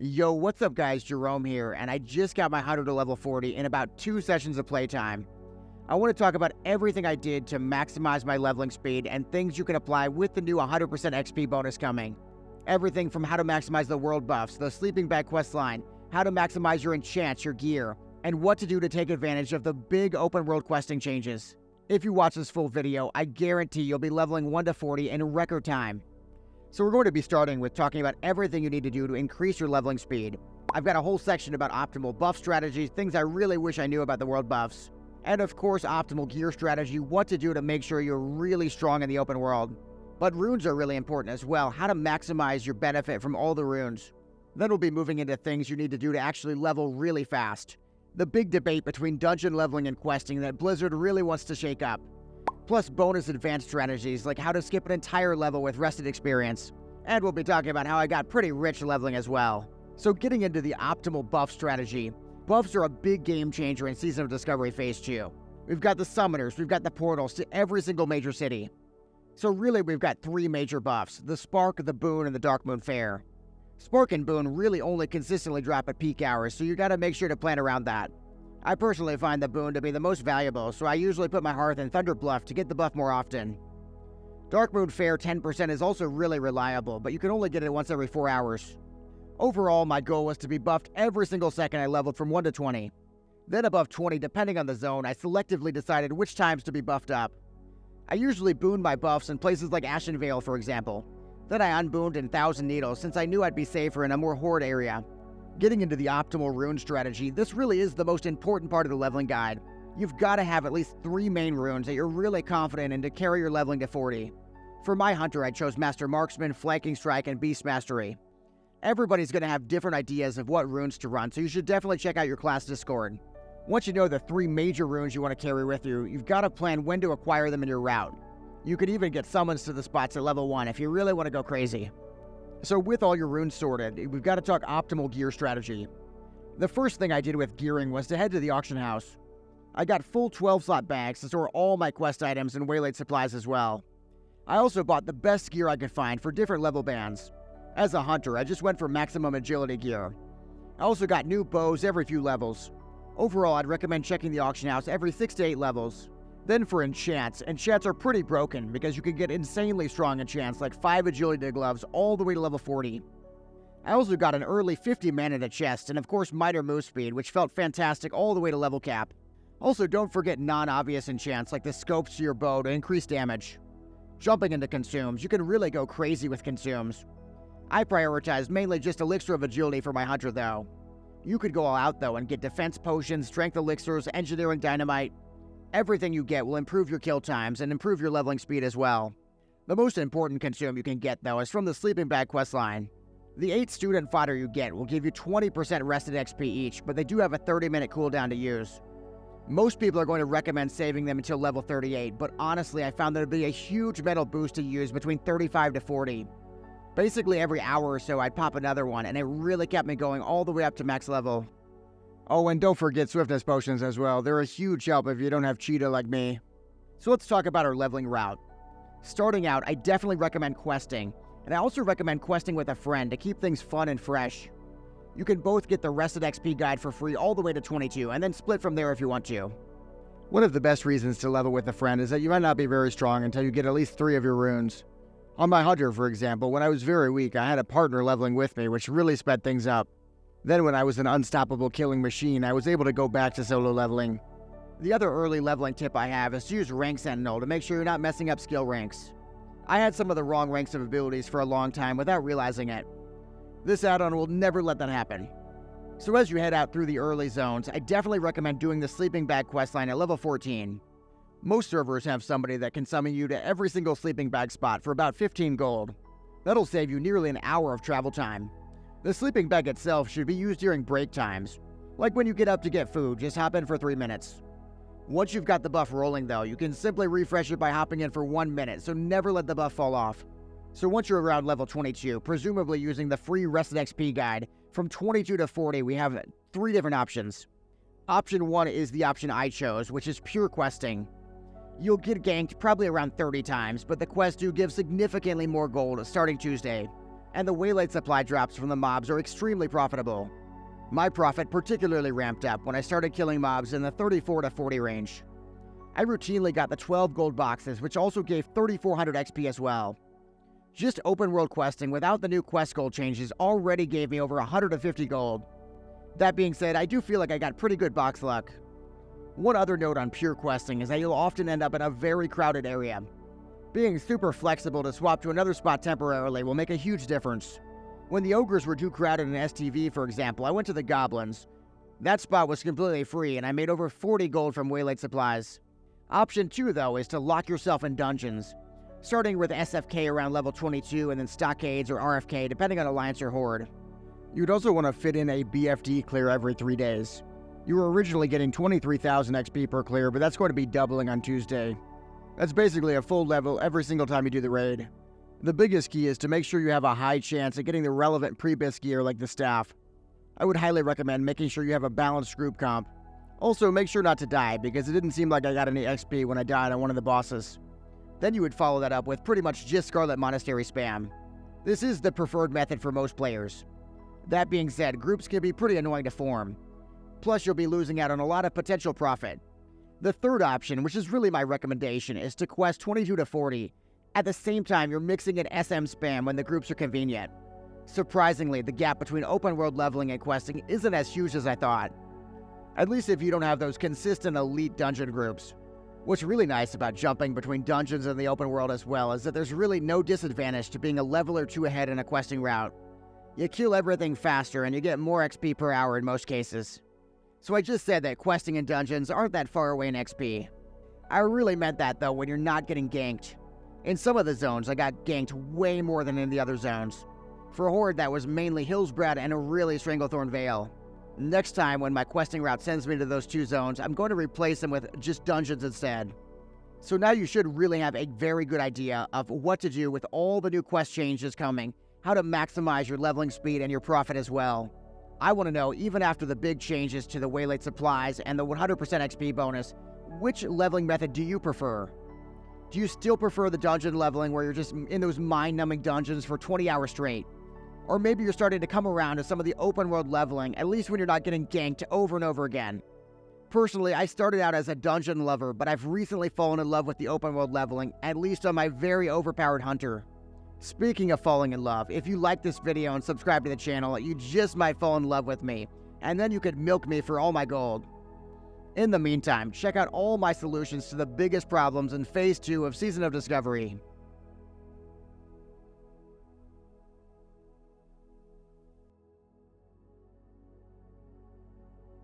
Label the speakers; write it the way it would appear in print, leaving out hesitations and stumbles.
Speaker 1: Yo, what's up guys, Jerome here, and I just got my hunter to level 40 in about 2 sessions of playtime. I want to talk about everything I did to maximize my leveling speed and things you can apply with the new 100% XP bonus coming. Everything from how to maximize the world buffs, the sleeping bag quest line, how to maximize your enchants, your gear, and what to do to take advantage of the big open world questing changes. If you watch this full video, I guarantee you'll be leveling 1 to 40 in record time. So we're going to be starting with talking about everything you need to do to increase your leveling speed. I've got a whole section about optimal buff strategies, things I really wish I knew about the world buffs. And of course, optimal gear strategy, what to do to make sure you're really strong in the open world. But runes are really important as well, how to maximize your benefit from all the runes. Then we'll be moving into things you need to do to actually level really fast. The big debate between dungeon leveling and questing that Blizzard really wants to shake up. Plus bonus advanced strategies like how to skip an entire level with rested experience. And we'll be talking about how I got pretty rich leveling as well. So getting into the optimal buff strategy. Buffs are a big game changer in Season of Discovery Phase 2. We've got the summoners, we've got the portals to every single major city. So really we've got 3 major buffs, the Spark, the Boon, and the Dark Moon Fair. Spark and Boon really only consistently drop at peak hours, so you gotta make sure to plan around that. I personally find the Boon to be the most valuable, so I usually put my hearth in Thunder Bluff to get the buff more often. Dark Moon Fair 10% is also really reliable, but you can only get it once every 4 hours. Overall, my goal was to be buffed every single second I leveled from 1 to 20. Then above 20, depending on the zone, I selectively decided which times to be buffed up. I usually booned my buffs in places like Ashen Vale, for example. Then I unbooned in Thousand Needles since I knew I'd be safer in a more horde area. Getting into the optimal rune strategy, this really is the most important part of the leveling guide. You've got to have at least 3 main runes that you're really confident in to carry your leveling to 40. For my hunter, I chose Master Marksman, Flanking Strike, and Beast Mastery. Everybody's going to have different ideas of what runes to run, so you should definitely check out your class Discord. Once you know the 3 major runes you want to carry with you, you've got to plan when to acquire them in your route. You could even get summons to the spots at level 1 if you really want to go crazy. So with all your runes sorted, we've got to talk optimal gear strategy. The first thing I did with gearing was to head to the auction house. I got full 12-slot bags to store all my quest items and waylaid supplies as well. I also bought the best gear I could find for different level bands. As a hunter, I just went for maximum agility gear. I also got new bows every few levels. Overall, I'd recommend checking the auction house every 6 to 8 levels. Then for enchants are pretty broken because you can get insanely strong enchants like 5 agility gloves all the way to level 40. I also got an early 50 mana to chest and of course minor move speed, which felt fantastic all the way to level cap. Also don't forget non-obvious enchants like the scopes to your bow to increase damage. Jumping into consumes, you can really go crazy with consumes. I prioritized mainly just elixir of agility for my hunter though. You could go all out though and get defense potions, strength elixirs, engineering dynamite. Everything you get will improve your kill times and improve your leveling speed as well. The most important consume you can get though is from the sleeping bag questline. The 8 student fodder you get will give you 20% rested XP each, but they do have a 30-minute cooldown to use. Most people are going to recommend saving them until level 38, but honestly I found there to be a huge mental boost to use between 35 to 40. Basically every hour or so I'd pop another one, and it really kept me going all the way up to max level. Oh, and don't forget swiftness potions as well. They're a huge help if you don't have cheetah like me. So let's talk about our leveling route. Starting out, I definitely recommend questing, and I also recommend questing with a friend to keep things fun and fresh. You can both get the Rested XP guide for free all the way to 22, and then split from there if you want to. One of the best reasons to level with a friend is that you might not be very strong until you get at least 3 of your runes. On my hunter, for example, when I was very weak, I had a partner leveling with me, which really sped things up. Then when I was an unstoppable killing machine, I was able to go back to solo leveling. The other early leveling tip I have is to use Rank Sentinel to make sure you're not messing up skill ranks. I had some of the wrong ranks of abilities for a long time without realizing it. This add-on will never let that happen. So as you head out through the early zones, I definitely recommend doing the sleeping bag questline at level 14. Most servers have somebody that can summon you to every single sleeping bag spot for about 15 gold. That'll save you nearly an hour of travel time. The sleeping bag itself should be used during break times. Like when you get up to get food, just hop in for 3 minutes. Once you've got the buff rolling though, you can simply refresh it by hopping in for 1 minute, so never let the buff fall off. So once you're around level 22, presumably using the free Rested XP guide, from 22 to 40 we have 3 different options. Option 1 is the option I chose, which is pure questing. You'll get ganked probably around 30 times, but the quests do give significantly more gold starting Tuesday. and the waylaid supply drops from the mobs are extremely profitable. My profit particularly ramped up when I started killing mobs in the 34 to 40 range. I routinely got the 12 gold boxes, which also gave 3400 XP as well. Just open world questing without the new quest gold changes already gave me over 150 gold. That being said, I do feel like I got pretty good box luck. One other note on pure questing is that you'll often end up in a very crowded area. Being super flexible to swap to another spot temporarily will make a huge difference. When the ogres were too crowded in STV, for example, I went to the goblins. That spot was completely free and I made over 40 gold from waylaid supplies. Option 2 though is to lock yourself in dungeons, starting with SFK around level 22 and then stockades or RFK depending on alliance or horde. You'd also want to fit in a BFD clear every 3 days. You were originally getting 23,000 XP per clear, but that's going to be doubling on Tuesday. That's basically a full level every single time you do the raid. The biggest key is to make sure you have a high chance at getting the relevant pre-bis gear like the staff. I would highly recommend making sure you have a balanced group comp. Also, make sure not to die, because it didn't seem like I got any XP when I died on one of the bosses. Then you would follow that up with pretty much just Scarlet Monastery spam. This is the preferred method for most players. That being said, groups can be pretty annoying to form. Plus, you'll be losing out on a lot of potential profit. The third option, which is really my recommendation, is to quest 22 to 40. At the same time, you're mixing in SM spam when the groups are convenient. Surprisingly, the gap between open world leveling and questing isn't as huge as I thought. At least if you don't have those consistent elite dungeon groups. What's really nice about jumping between dungeons and the open world as well is that there's really no disadvantage to being a level or two ahead in a questing route. You kill everything faster and you get more XP per hour in most cases. So I just said that questing and dungeons aren't that far away in XP. I really meant that though when you're not getting ganked. In some of the zones, I got ganked way more than in the other zones. For Horde, that was mainly Hillsbrad and a really Stranglethorn Vale. Next time when my questing route sends me to those 2 zones, I'm going to replace them with just dungeons instead. So now you should really have a very good idea of what to do with all the new quest changes coming, how to maximize your leveling speed and your profit as well. I want to know, even after the big changes to the waylaid supplies and the 100% XP bonus, which leveling method do you prefer? Do you still prefer the dungeon leveling where you're just in those mind-numbing dungeons for 20 hours straight? Or maybe you're starting to come around to some of the open world leveling, at least when you're not getting ganked over and over again. Personally, I started out as a dungeon lover, but I've recently fallen in love with the open world leveling, at least on my very overpowered hunter. Speaking of falling in love, if you like this video and subscribe to the channel, you just might fall in love with me, and then you could milk me for all my gold. In the meantime, check out all my solutions to the biggest problems in Phase 2 of Season of Discovery.